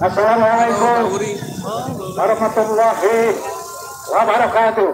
Assalamualaikum warahmatullahi wabarakatuh.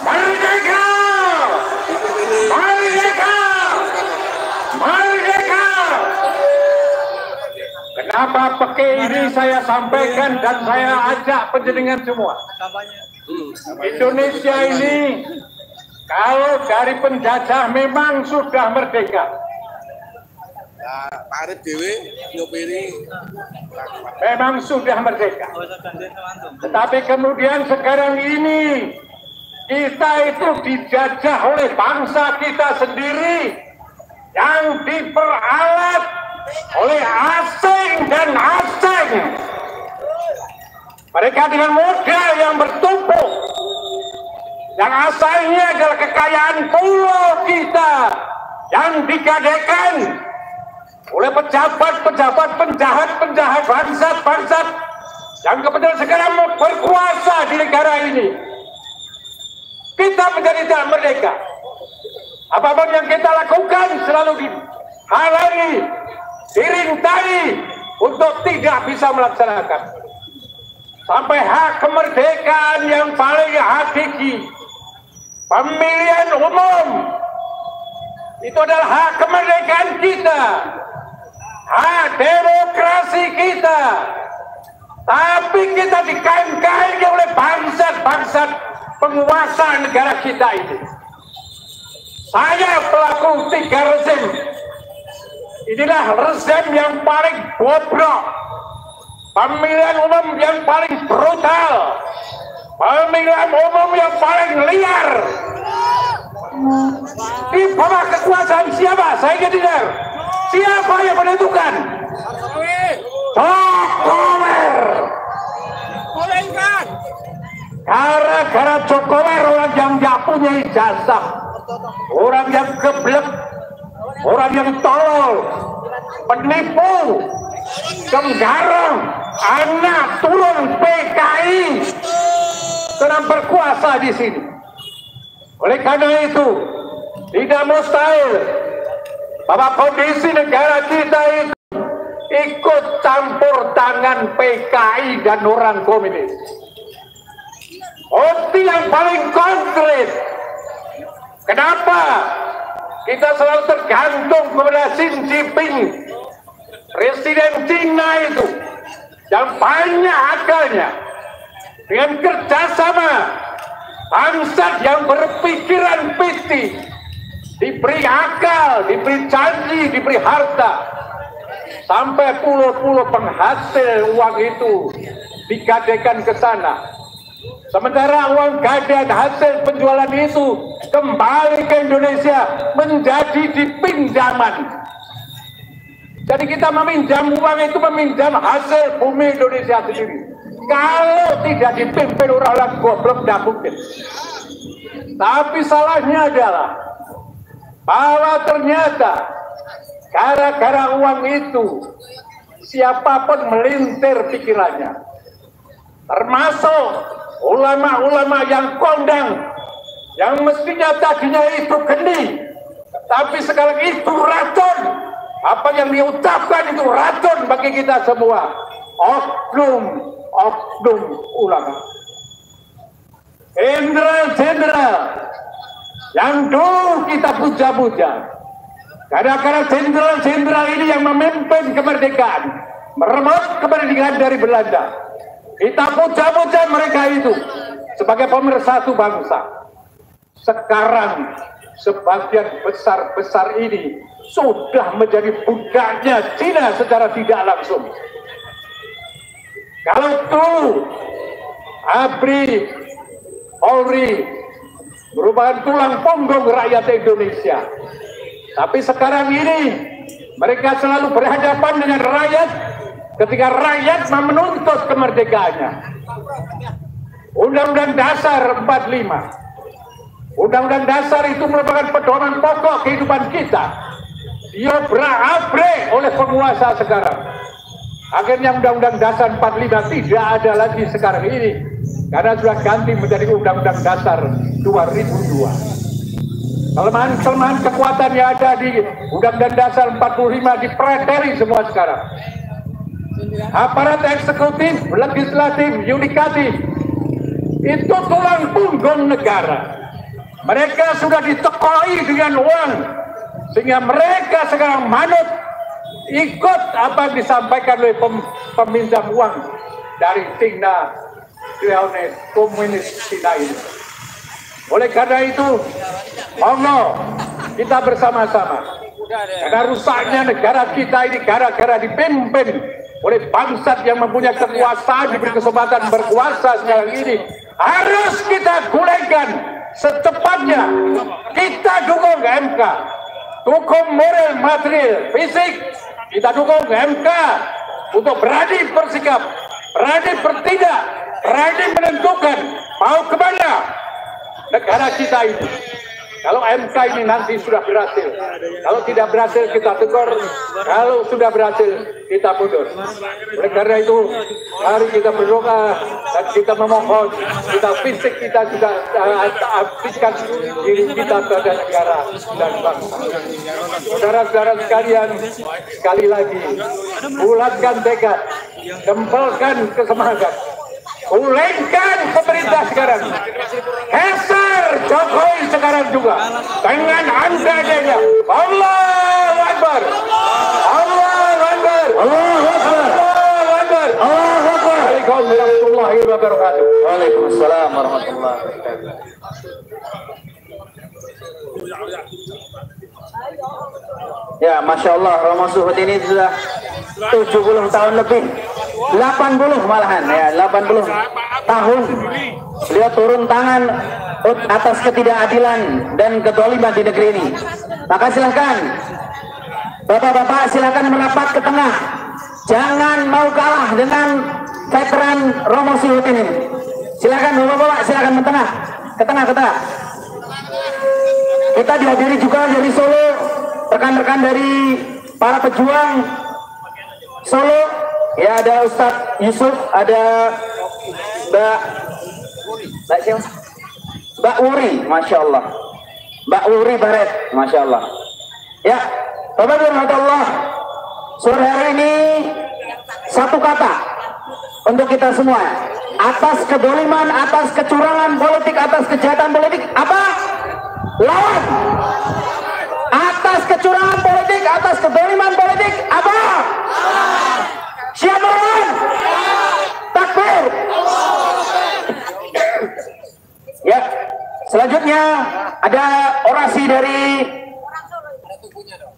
Merdeka! Merdeka! Merdeka! Kenapa pakai ini saya sampaikan dan saya ajak penjenengan semua? Indonesia ini kalau dari penjajah memang sudah merdeka. Memang sudah merdeka. Tetapi kemudian sekarang ini kita itu dijajah oleh bangsa kita sendiri yang diperalat oleh asing dan asing. Mereka dengan modal yang bertumpuk, yang asalnya adalah kekayaan pulau kita yang digadaikan oleh pejabat-pejabat, penjahat-penjahat, bangsat-bangsat yang kebetulan sekarang berkuasa di negara ini. Kita menjadi tidak merdeka. Apapun yang kita lakukan selalu dihalangi, dirintangi untuk tidak bisa melaksanakan. Sampai hak kemerdekaan yang paling hakiki, pemilihan umum, itu adalah hak kemerdekaan kita, hak demokrasi kita. Tapi kita dikain-kain oleh bangsat-bangsat penguasa negara kita ini. Saya pelaku 3 rezim. Inilah rezim yang paling bobrok, pemilihan umum yang paling brutal, pemilihan umum yang paling liar. Di bawah kekuasaan siapa? Saya ingin dengar. Siapa yang menentukan? Jokowi. Gara-gara Jokowi orang yang tidak punya ijazah, orang yang geblek, orang yang tolol, penipu, penggarong, anak turun PKI sedang berkuasa di sini. Oleh karena itu, tidak mustahil bahwa kondisi negara kita itu ikut campur tangan PKI dan orang komunis. Bukti yang paling konkret, kenapa kita selalu tergantung kepada Xi Jinping, presiden Cina itu, yang banyak akalnya, dengan kerjasama bangsat yang berpikiran piti, diberi akal, diberi janji, diberi harta, sampai pulau-pulau penghasil uang itu digadaikan ke sana. Sementara uang gadai hasil penjualan itu kembali ke Indonesia menjadi dipinjaman. Jadi kita meminjam uang itu meminjam hasil bumi Indonesia sendiri. Kalau tidak dipimpin orang-orang goblok tidak mungkin. Tapi salahnya adalah bahwa ternyata gara-gara uang itu siapapun melintir pikirannya, termasuk ulama-ulama yang kondang, yang mestinya tadinya itu geni, tapi sekarang itu racun. Apa yang diucapkan itu racun bagi kita semua. Oknum ulama, jenderal-jenderal yang dulu kita puja-puja, gara-gara jenderal-jenderal ini yang memimpin kemerdekaan, merebut kemerdekaan dari Belanda, kita puja-puja mereka itu sebagai pemersatu bangsa. Sekarang sebagian besar ini sudah menjadi budaknya Cina secara tidak langsung. Kalau dulu ABRI, Polri merupakan tulang punggung rakyat Indonesia, tapi sekarang ini mereka selalu berhadapan dengan rakyat ketika rakyat menuntut kemerdekaannya. Undang-Undang Dasar 45, Undang-Undang Dasar itu merupakan pedoman pokok kehidupan kita. Dia berabrik oleh penguasa sekarang. Akhirnya Undang-Undang Dasar 45 tidak ada lagi sekarang ini, karena sudah ganti menjadi Undang-Undang Dasar 2002. kelemahan kekuatan yang ada di Undang-Undang Dasar 45 dipreteli semua sekarang. Aparat eksekutif, legislatif, yudikatif itu tulang punggung negara. Mereka sudah ditekoi dengan uang, sehingga mereka sekarang manut ikut apa yang disampaikan oleh peminjam uang dari Tingna Kriaunes Komunis Cina ini. Oleh karena itu, monggo kita bersama-sama. Karena rusaknya negara kita ini gara-gara dipimpin oleh bangsat yang mempunyai kekuasaan, diberi kesempatan berkuasa sekarang ini. Harus kita gulingkan secepatnya. Kita dukung MK, dukung moral, material, fisik. Kita dukung MK untuk berani bersikap, berani bertindak, berani menentukan mau kemana negara kita ini. Kalau MK ini nanti sudah berhasil, kalau tidak berhasil kita tegur, kalau sudah berhasil kita mundur. Oleh karena itu, mari kita berdoa dan kita memohon, kita fisik kita juga aktifkan diri kita terhadap negara dan bangsa. Saudara-saudara sekalian, sekali lagi, bulatkan tekad, gempelkan kesemangat. Ulangkan pemerintah sekarang, geser Jokowi sekarang juga dengan andanya. Allahu Akbar, Allahu Akbar, Allahu Akbar, Allahu Akbar, Allahu Akbar. Waalaikumsalam warahmatullahi wabarakatuh. Waalaikumsalam warahmatullahi wabarakatuh. Ya, Masya Allah, Romo Suhud ini sudah 70 tahun lebih, 80 malahan ya, 80 tahun beliau turun tangan atas ketidakadilan dan kezaliman di negeri ini. Maka silahkan bapak-bapak, silahkan merapat ke tengah, jangan mau kalah dengan veteran Romo Suhud ini. Silahkan bapak-bapak, silahkan ke tengah, ke tengah, ke tengah. Kita dihadiri juga dari Solo, rekan-rekan dari para pejuang Solo, ya, ada Ustadz Yusuf, ada Mbak Wuri, Masya Allah, Mbak Wuri Baret, Masya Allah. Ya, Bapak-Bapak Allah, sore hari ini satu kata untuk kita semua, atas kedoliman, atas kecurangan politik, atas kejahatan politik, apa? Lawan. Atas kecurangan politik, atas kedoliman politik, apa? Siapa lawan? Takbir. Ya, selanjutnya ada orasi dari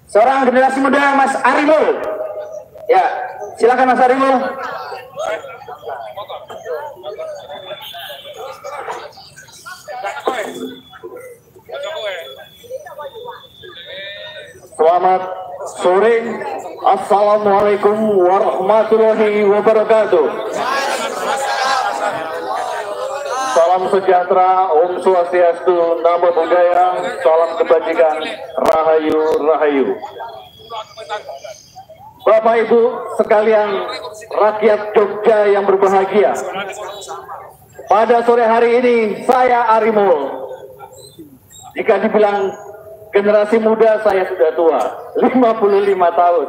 seorang generasi muda, Mas Arimul. Ya, silakan Mas Arimul. Selamat sore, Assalamualaikum warahmatullahi wabarakatuh. Salam sejahtera, Om Swastiastu, Namo Buddhaya, salam kebajikan, Rahayu Rahayu. Bapak Ibu sekalian, rakyat Jogja yang berbahagia, pada sore hari ini saya Arimul. Jika dibilang generasi muda, saya sudah tua, 55 tahun.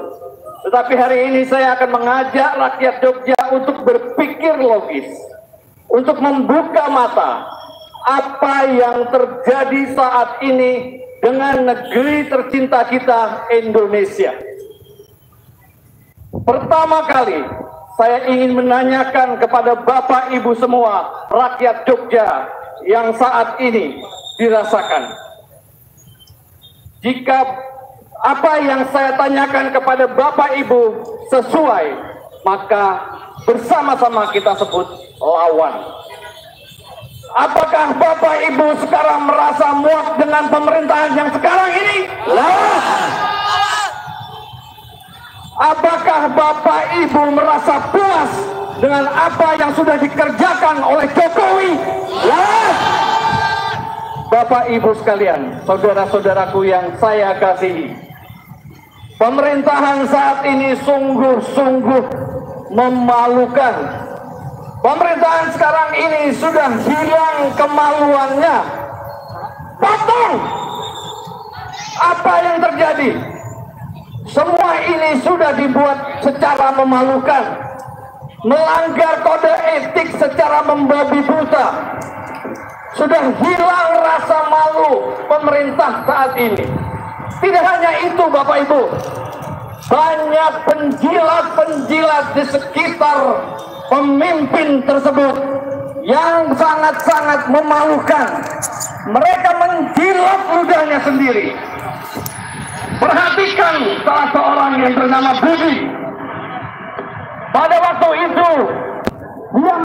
Tetapi hari ini saya akan mengajak rakyat Jogja untuk berpikir logis, untuk membuka mata apa yang terjadi saat ini dengan negeri tercinta kita, Indonesia. Pertama kali saya ingin menanyakan kepada Bapak Ibu semua, rakyat Jogja yang saat ini dirasakan. Jika apa yang saya tanyakan kepada Bapak Ibu sesuai, maka bersama-sama kita sebut lawan. Apakah Bapak Ibu sekarang merasa muak dengan pemerintahan yang sekarang ini? Lawan. Apakah Bapak Ibu merasa puas dengan apa yang sudah dikerjakan oleh Jokowi? Lawan. Bapak Ibu sekalian, saudara-saudaraku yang saya kasihi, pemerintahan saat ini sungguh-sungguh memalukan. Pemerintahan sekarang ini sudah hilang kemaluannya. Potong Apa yang terjadi? Semua ini sudah dibuat secara memalukan, melanggar kode etik secara membabi buta. Sudah hilang rasa malu pemerintah saat ini. Tidak hanya itu Bapak Ibu, banyak penjilat-penjilat di sekitar pemimpin tersebut yang sangat-sangat memalukan. Mereka menjilat ludahnya sendiri. Perhatikan salah seorang yang bernama Budi. Pada waktu itu